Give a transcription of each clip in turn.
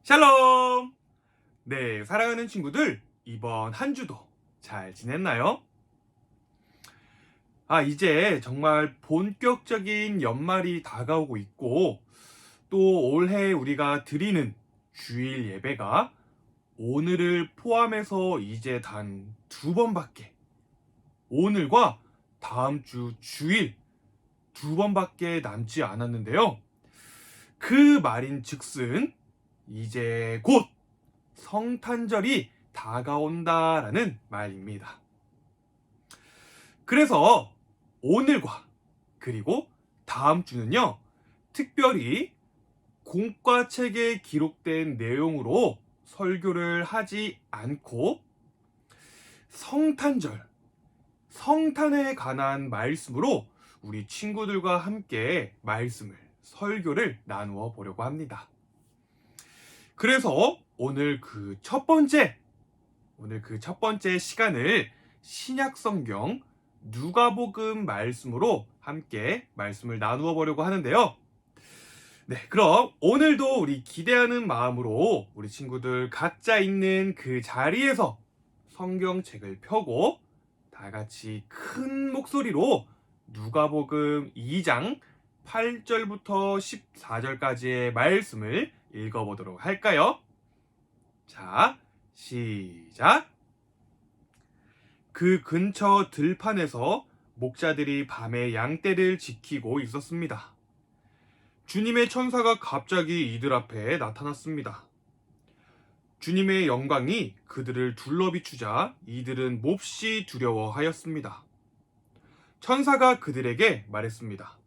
샬롬! 네, 사랑하는 친구들, 이번 한 주도 잘 지냈나요? 이제 정말 본격적인 연말이 다가오고 있고, 또 올해 우리가 드리는 주일 예배가 오늘을 포함해서 이제 단 2번밖에, 오늘과 다음 주 주일 2번밖에 남지 않았는데요. 그 말인 즉슨, 이제 곧 성탄절이 다가온다라는 말입니다. 그래서 오늘과 그리고 다음 주는요, 특별히 공과책에 기록된 내용으로 설교를 하지 않고 성탄절, 성탄에 관한 말씀으로 우리 친구들과 함께 설교를 나누어 보려고 합니다. 그래서 오늘 그 첫 번째 시간을 신약성경 누가복음 말씀으로 함께 말씀을 나누어 보려고 하는데요. 네, 그럼 오늘도 우리 기대하는 마음으로 우리 친구들 각자 있는 그 자리에서 성경책을 펴고 다 같이 큰 목소리로 누가복음 2장 8절부터 14절까지의 말씀을 읽어보도록 할까요? 자, 시작! 그 근처 들판에서 목자들이 밤에 양떼를 지키고 있었습니다. 주님의 천사가 갑자기 이들 앞에 나타났습니다. 주님의 영광이 그들을 둘러비추자 이들은 몹시 두려워하였습니다. 천사가 그들에게 말했습니다.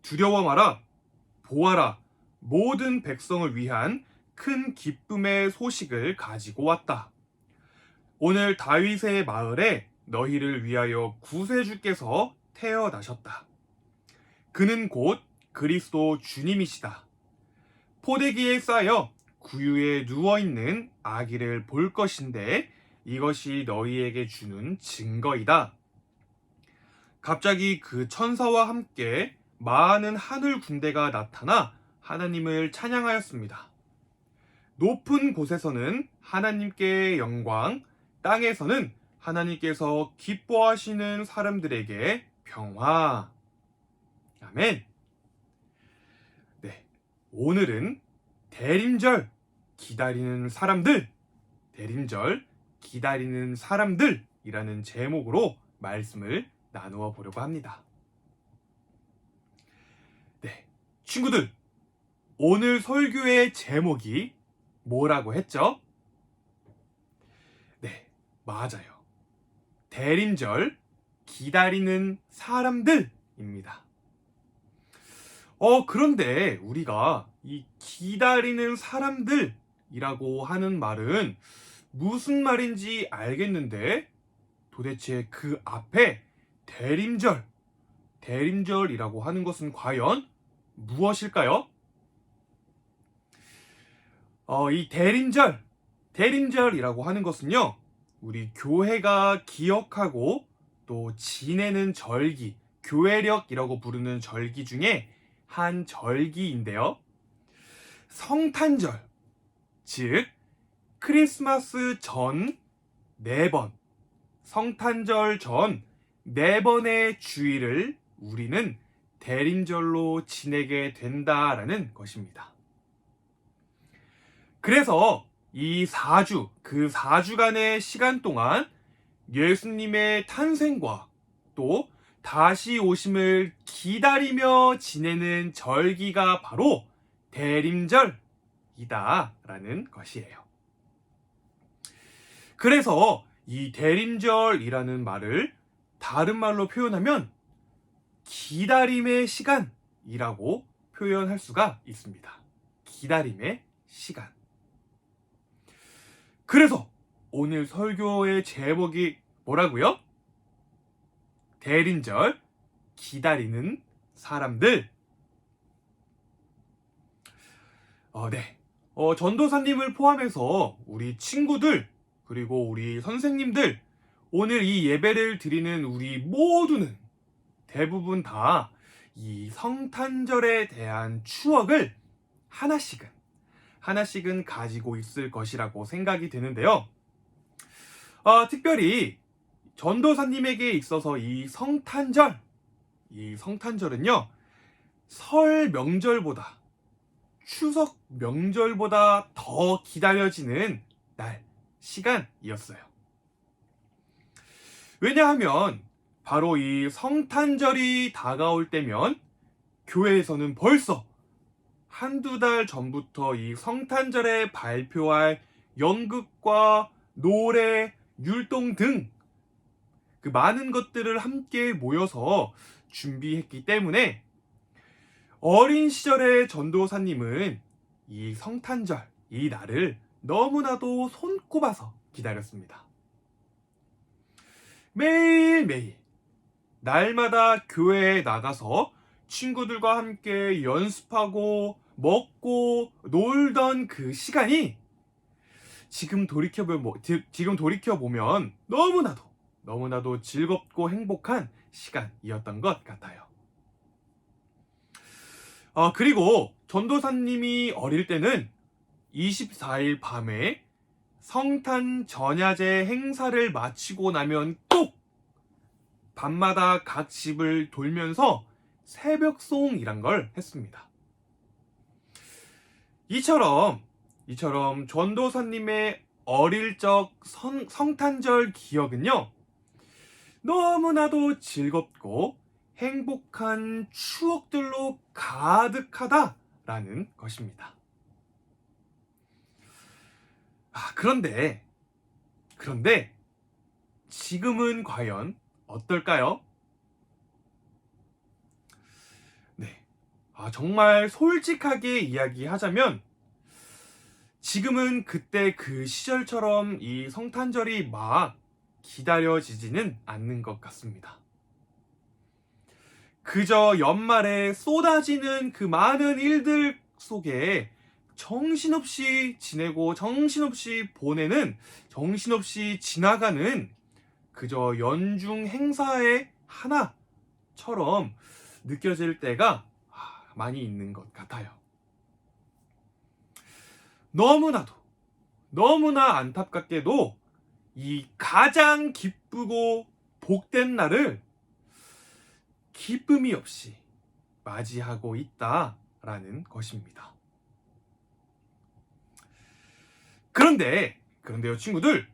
두려워 마라, 보아라, 모든 백성을 위한 큰 기쁨의 소식을 가지고 왔다. 오늘 다윗의 마을에 너희를 위하여 구세주께서 태어나셨다. 그는 곧 그리스도 주님이시다. 포대기에 쌓여 구유에 누워있는 아기를 볼 것인데 이것이 너희에게 주는 증거이다. 갑자기 그 천사와 함께 많은 하늘 군대가 나타나 하나님을 찬양하였습니다. 높은 곳에서는 하나님께 영광, 땅에서는 하나님께서 기뻐하시는 사람들에게 평화. 아멘. 네, 오늘은 대림절 기다리는 사람들이라는 제목으로 말씀을 나누어 보려고 합니다. 네, 친구들, 오늘 설교의 제목이 뭐라고 했죠? 네, 맞아요. 대림절 기다리는 사람들입니다. 그런데 우리가 이 기다리는 사람들이라고 하는 말은 무슨 말인지 알겠는데 도대체 그 앞에 대림절이라고 하는 것은 과연 무엇일까요? 이 대림절이라고 하는 것은요, 우리 교회가 기억하고 또 지내는 절기, 교회력이라고 부르는 절기 중에 한 절기인데요. 성탄절, 즉 크리스마스 전 4번, 성탄절 전 4번의 주일을 우리는 대림절로 지내게 된다라는 것입니다. 그래서 이 4주간의 시간 동안 예수님의 탄생과 또 다시 오심을 기다리며 지내는 절기가 바로 대림절이다라는 것이에요. 그래서 이 대림절이라는 말을 다른 말로 표현하면 기다림의 시간이라고 표현할 수가 있습니다. 기다림의 시간. 그래서 오늘 설교의 제목이 뭐라고요? 대림절 기다리는 사람들. 네. 전도사님을 포함해서 우리 친구들 그리고 우리 선생님들 오늘 이 예배를 드리는 우리 모두는 대부분 다 이 성탄절에 대한 추억을 하나씩은 하나씩은 가지고 있을 것이라고 생각이 되는데요. 특별히 전도사님에게 있어서 이 성탄절은요, 설 명절보다, 추석 명절보다 더 기다려지는 시간이었어요. 왜냐하면 바로 이 성탄절이 다가올 때면 교회에서는 벌써 한두 달 전부터 이 성탄절에 발표할 연극과 노래, 율동 등 그 많은 것들을 함께 모여서 준비했기 때문에 어린 시절의 전도사님은 이 성탄절, 이 날을 너무나도 손꼽아서 기다렸습니다. 매일매일 날마다 교회에 나가서 친구들과 함께 연습하고 먹고 놀던 그 시간이 지금 돌이켜보면 너무나도 즐겁고 행복한 시간이었던 것 같아요. 그리고 전도사님이 어릴 때는 24일 밤에 성탄 전야제 행사를 마치고 나면 꼭 밤마다 각 집을 돌면서 새벽송이란 걸 했습니다. 이처럼 전도사님의 어릴 적 성탄절 기억은요, 너무나도 즐겁고 행복한 추억들로 가득하다라는 것입니다. 그런데 지금은 과연 어떨까요? 네. 정말 솔직하게 이야기하자면 지금은 그때 그 시절처럼 이 성탄절이 막 기다려지지는 않는 것 같습니다. 그저 연말에 쏟아지는 그 많은 일들 속에 정신없이 지내고 정신없이 보내는, 정신없이 지나가는 그저 연중 행사의 하나처럼 느껴질 때가 많이 있는 것 같아요. 너무나 안타깝게도 이 가장 기쁘고 복된 날을 기쁨이 없이 맞이하고 있다라는 것입니다. 그런데요, 친구들,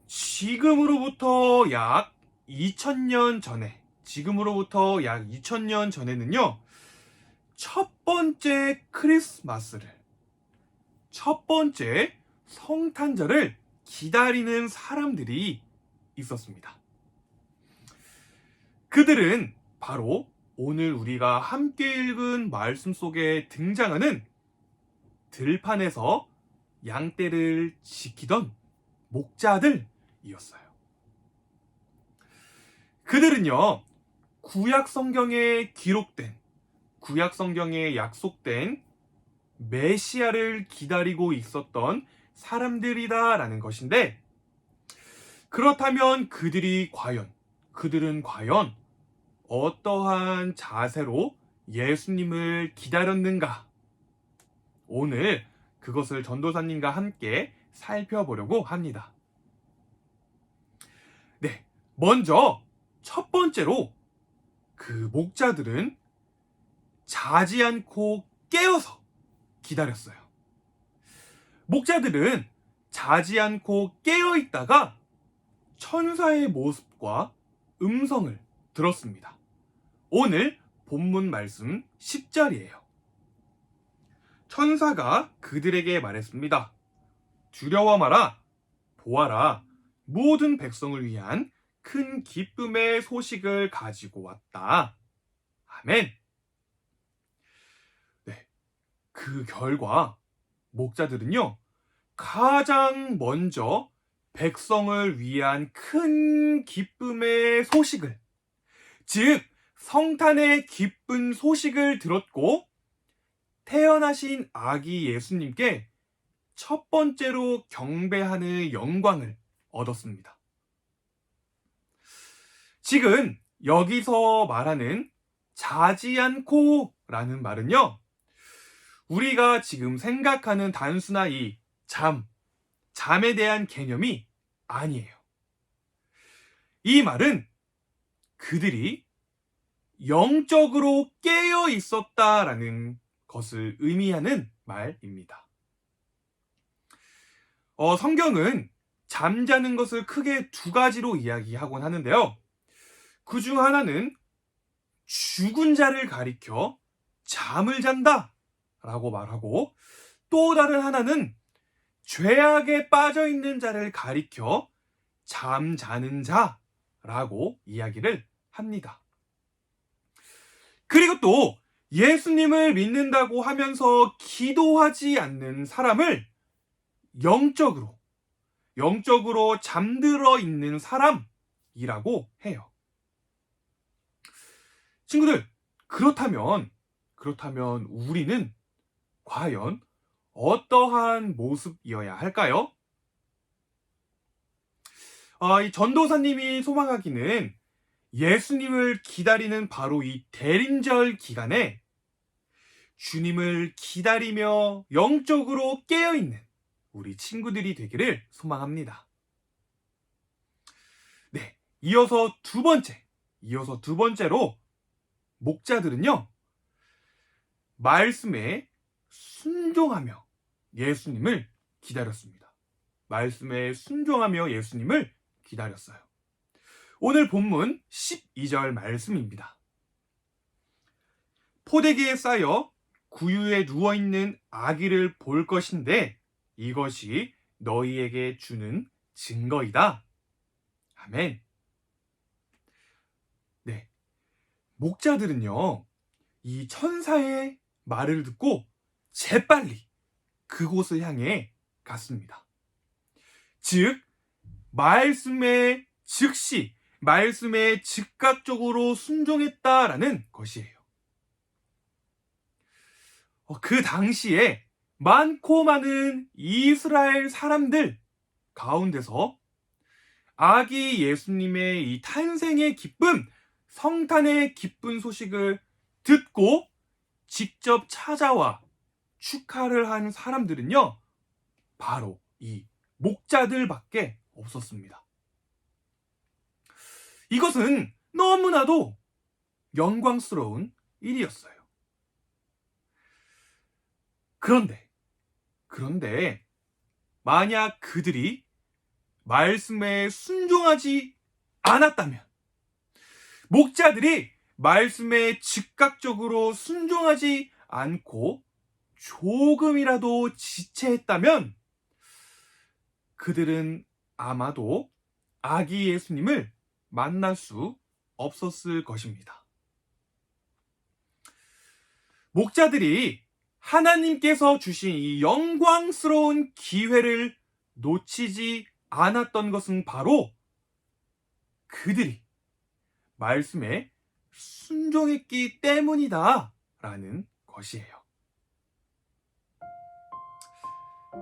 지금으로부터 약 2000년 전에는요, 첫 번째 성탄절을 기다리는 사람들이 있었습니다. 그들은 바로 오늘 우리가 함께 읽은 말씀 속에 등장하는 들판에서 양떼를 지키던 목자들이었어요. 그들은요, 구약 성경에 약속된 메시아를 기다리고 있었던 사람들이다라는 것인데, 그렇다면 그들은 과연 어떠한 자세로 예수님을 기다렸는가? 오늘 그것을 전도사님과 함께 살펴보려고 합니다. 네, 먼저 첫 번째로 그 목자들은 자지 않고 깨어서 기다렸어요. 목자들은 자지 않고 깨어 있다가 천사의 모습과 음성을 들었습니다. 오늘 본문 말씀 10절이에요. 천사가 그들에게 말했습니다. 두려워 마라. 보아라. 모든 백성을 위한 큰 기쁨의 소식을 가지고 왔다. 아멘. 네, 그 결과 목자들은요, 가장 먼저 백성을 위한 큰 기쁨의 소식을, 즉 성탄의 기쁜 소식을 들었고 태어나신 아기 예수님께 첫 번째로 경배하는 영광을 얻었습니다. 지금 여기서 말하는 자지 않고 라는 말은요, 우리가 지금 생각하는 단순한 이 잠에 대한 개념이 아니에요. 이 말은 그들이 영적으로 깨어 있었다라는 것을 의미하는 말입니다. 성경은 잠자는 것을 크게 두 가지로 이야기하곤 하는데요. 그 중 하나는 죽은 자를 가리켜 잠을 잔다 라고 말하고, 또 다른 하나는 죄악에 빠져 있는 자를 가리켜 잠자는 자라고 이야기를 합니다. 그리고 또 예수님을 믿는다고 하면서 기도하지 않는 사람을 영적으로 잠들어 있는 사람이라고 해요. 친구들, 그렇다면 우리는 과연 어떠한 모습이어야 할까요? 이 전도사님이 소망하기는 예수님을 기다리는 바로 이 대림절 기간에 주님을 기다리며 영적으로 깨어있는 우리 친구들이 되기를 소망합니다. 네, 이어서 두 번째로 목자들은요, 말씀에 순종하며 예수님을 기다렸습니다. 말씀에 순종하며 예수님을 기다렸어요. 오늘 본문 12절 말씀입니다. 포대기에 쌓여 구유에 누워있는 아기를 볼 것인데 이것이 너희에게 주는 증거이다. 아멘. 네, 목자들은요, 이 천사의 말을 듣고 재빨리 그곳을 향해 갔습니다. 즉, 말씀에 즉각적으로 순종했다라는 것이에요. 그 당시에 많고 많은 이스라엘 사람들 가운데서 아기 예수님의 이 탄생의 기쁨, 성탄의 기쁜 소식을 듣고 직접 찾아와 축하를 한 사람들은요, 바로 이 목자들밖에 없었습니다. 이것은 너무나도 영광스러운 일이었어요. 그런데 만약 그들이 말씀에 순종하지 않았다면, 목자들이 말씀에 즉각적으로 순종하지 않고 조금이라도 지체했다면 그들은 아마도 아기 예수님을 만날 수 없었을 것입니다. 목자들이 하나님께서 주신 이 영광스러운 기회를 놓치지 않았던 것은 바로 그들이 말씀에 순종했기 때문이다 라는 것이에요.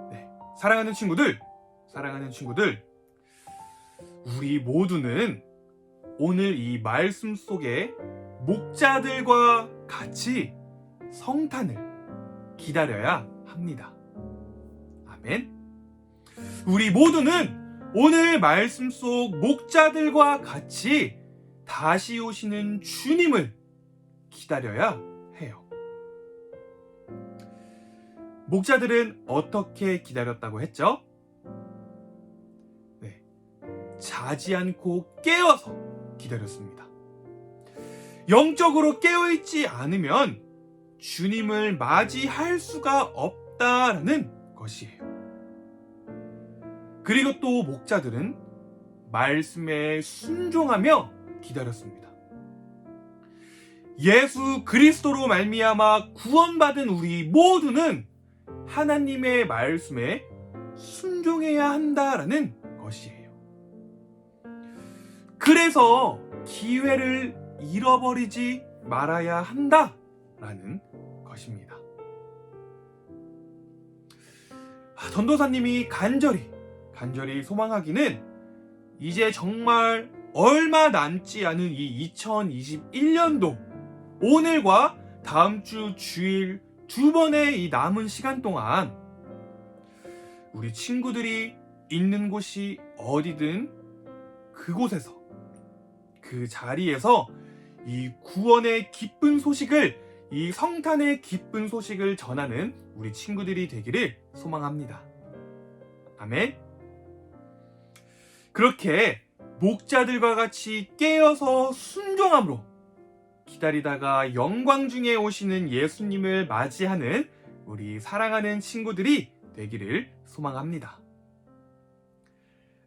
네, 사랑하는 친구들, 우리 모두는 오늘 이 말씀 속에 목자들과 같이 성탄을 기다려야 합니다. 아멘. 우리 모두는 오늘 말씀 속 목자들과 같이 다시 오시는 주님을 기다려야 해요. 목자들은 어떻게 기다렸다고 했죠? 네, 자지 않고 깨어서 기다렸습니다. 영적으로 깨어있지 않으면 주님을 맞이할 수가 없다라는 것이에요. 그리고 또 목자들은 말씀에 순종하며 기다렸습니다. 예수 그리스도로 말미암아 구원받은 우리 모두는 하나님의 말씀에 순종해야 한다라는 것이에요. 그래서 기회를 잃어버리지 말아야 한다라는 것입니다. 전도사님이 간절히 소망하기는 이제 정말 얼마 남지 않은 이 2021년도 오늘과 다음 주 주일 두 번의 이 남은 시간 동안 우리 친구들이 있는 곳이 어디든 그곳에서, 그 자리에서 이 구원의 기쁜 소식을, 이 성탄의 기쁜 소식을 전하는 우리 친구들이 되기를 소망합니다. 아멘. 그렇게 목자들과 같이 깨어서 순종함으로 기다리다가 영광 중에 오시는 예수님을 맞이하는 우리 사랑하는 친구들이 되기를 소망합니다.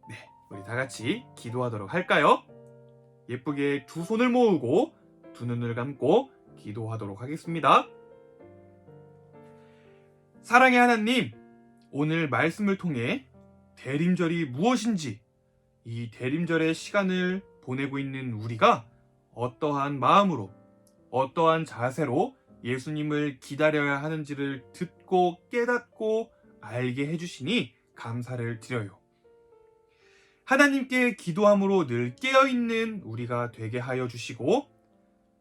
네, 우리 다 같이 기도하도록 할까요? 예쁘게 두 손을 모으고 두 눈을 감고 기도하도록 하겠습니다. 사랑의 하나님, 오늘 말씀을 통해 대림절이 무엇인지, 이 대림절의 시간을 보내고 있는 우리가 어떠한 마음으로, 어떠한 자세로 예수님을 기다려야 하는지를 듣고 깨닫고 알게 해주시니 감사를 드려요. 하나님께 기도함으로 늘 깨어있는 우리가 되게 하여 주시고,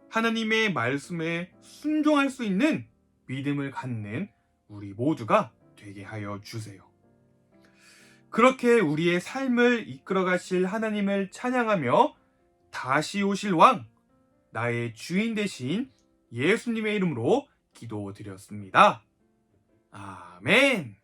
하나님의 말씀에 순종할 수 있는 믿음을 갖는 우리 모두가 되게 하여 주세요. 그렇게 우리의 삶을 이끌어 가실 하나님을 찬양하며 다시 오실 왕, 나의 주인 되신 예수님의 이름으로 기도드렸습니다. 아멘.